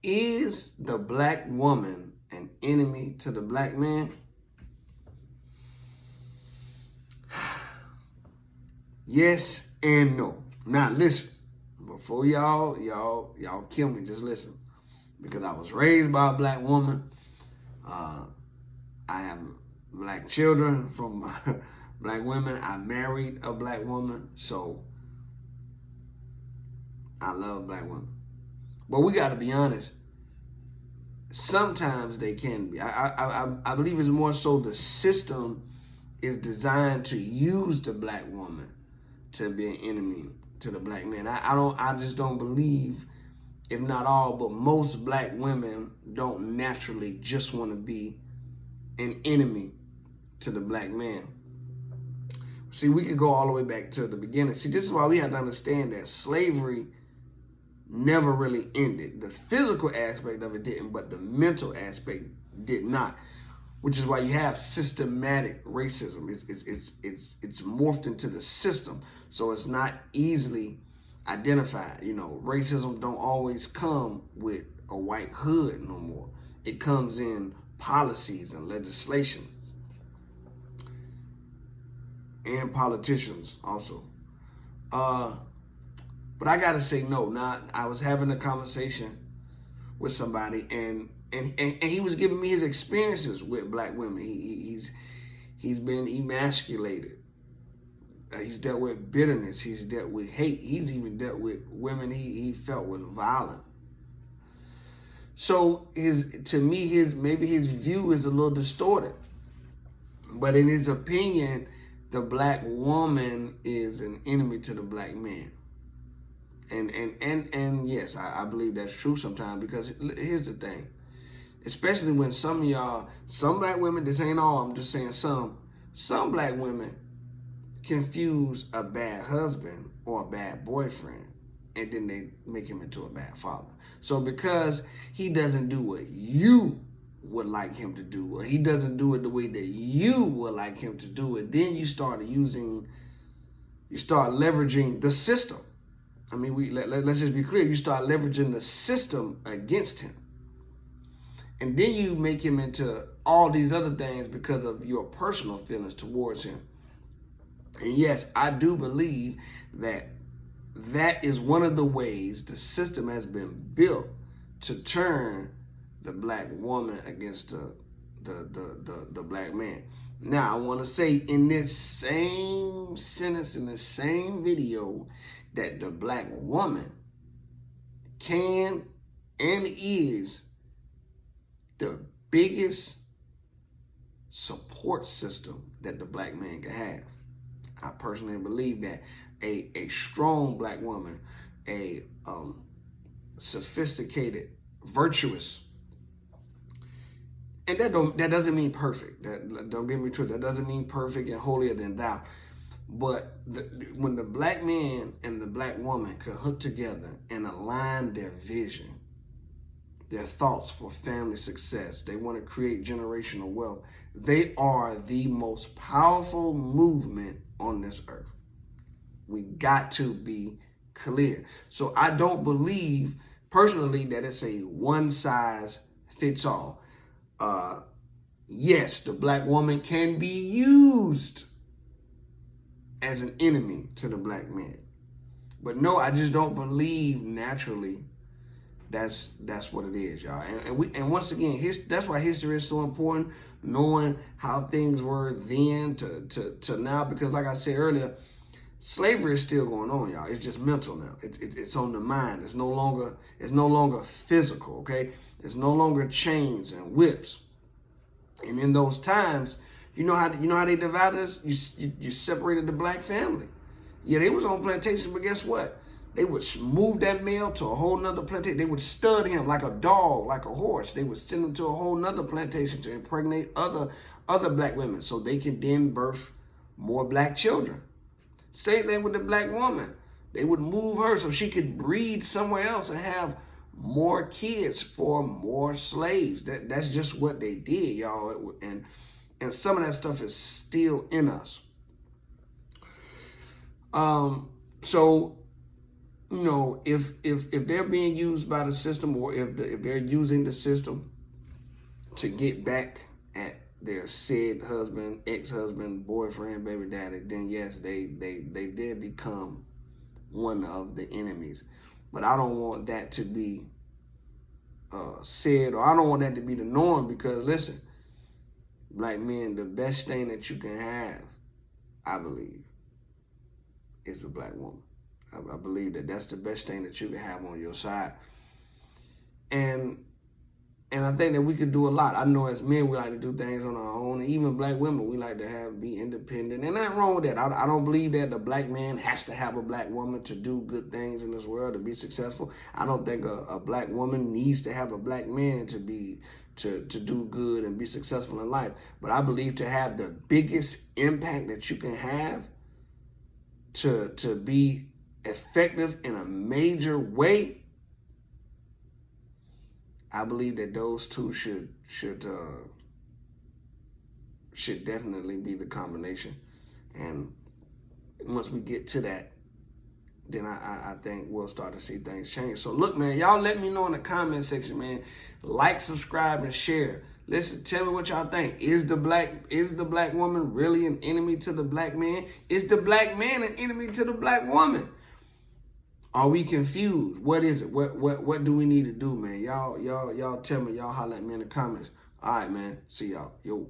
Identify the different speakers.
Speaker 1: Is the black woman an enemy to the black man? Yes and no. Now listen, before y'all kill me, just listen. Because I was raised by a black woman. I have black children from black women. I married a black woman, so I love black women. But we got to be honest. Sometimes they can be. I believe it's more so the system is designed to use the black woman to be an enemy to the black man. I just don't believe, if not all, but most black women don't naturally just want to be an enemy to the black man. See, we could go all the way back to the beginning. See, this is why we have to understand that slavery never really ended. The physical aspect of it didn't, but the mental aspect did not. Which is why you have systematic racism. It's morphed into the system, so it's not easily identified. You know, racism don't always come with a white hood no more. It comes in policies and legislation, and politicians also. But I gotta say no. Now, I was having a conversation with somebody, and he was giving me his experiences with black women. He's been emasculated. He's dealt with bitterness. He's dealt with hate. He's even dealt with women he felt was violent. So maybe his view is a little distorted. But in his opinion, the black woman is an enemy to the black man. And yes, I believe that's true sometimes, because here's the thing. Especially when some black women, this ain't all, I'm just saying some black women confuse a bad husband or a bad boyfriend, and then they make him into a bad father. So because he doesn't do what you would like him to do, or he doesn't do it the way that you would like him to do it, then you start leveraging the system. I mean, let's just be clear. You start leveraging the system against him. And then you make him into all these other things because of your personal feelings towards him. And yes, I do believe that is one of the ways the system has been built to turn the black woman against the black man. Now, I want to say in this same sentence, in the same video, that the black woman can and is the biggest support system that the black man can have. I personally believe that a strong black woman, a sophisticated, virtuous, and that doesn't mean perfect. That don't get me true. That doesn't mean perfect and holier than thou. But when the black man and the black woman could hook together and align their vision, their thoughts for family success, they want to create generational wealth, they are the most powerful movement on this earth. We got to be clear. So I don't believe personally that it's a one size fits all. Yes, the black woman can be used as an enemy to the black man. But no, I just don't believe naturally that's what it is, y'all. And once again, that's why history is so important, knowing how things were then to now, because like I said earlier, slavery is still going on, y'all. It's just mental now. It's on the mind. It's no longer physical, okay? It's no longer chains and whips. And in those times, you know how they divided us? You separated the black family. Yeah, they was on plantations, but guess what? They would move that male to a whole nother plantation. They would stud him like a dog, like a horse. They would send him to a whole nother plantation to impregnate other black women so they could then birth more black children. Same thing with the black woman. They would move her so she could breed somewhere else and have more kids for more slaves. That's just what they did, y'all. And some of that stuff is still in us. So you know, if they're being used by the system, or if they're using the system to get back at their said husband, ex-husband, boyfriend, baby daddy, then yes, they did become one of the enemies. But I don't want that to be said, or I don't want that to be the norm, because listen, black men, the best thing that you can have, I believe, is a black woman. I believe that that's the best thing that you can have on your side. And I think that we could do a lot. I know as men, we like to do things on our own. And even black women, we like to be independent. And nothing wrong with that. I don't believe that the black man has to have a black woman to do good things in this world, to be successful. I don't think a black woman needs to have a black man to do good and be successful in life. But I believe to have the biggest impact that you can have, to be effective in a major way, I believe that those two should definitely be the combination. And once we get to that, then I think we'll start to see things change. So look, man, y'all let me know in the comment section, man. Like, subscribe, and share. Listen, tell me what y'all think. Is the black woman really an enemy to the black man? Is the black man an enemy to the black woman? Are we confused? What is it? What do we need to do, man? Y'all tell me. Y'all holler at me in the comments. All right, man. See y'all. Yo.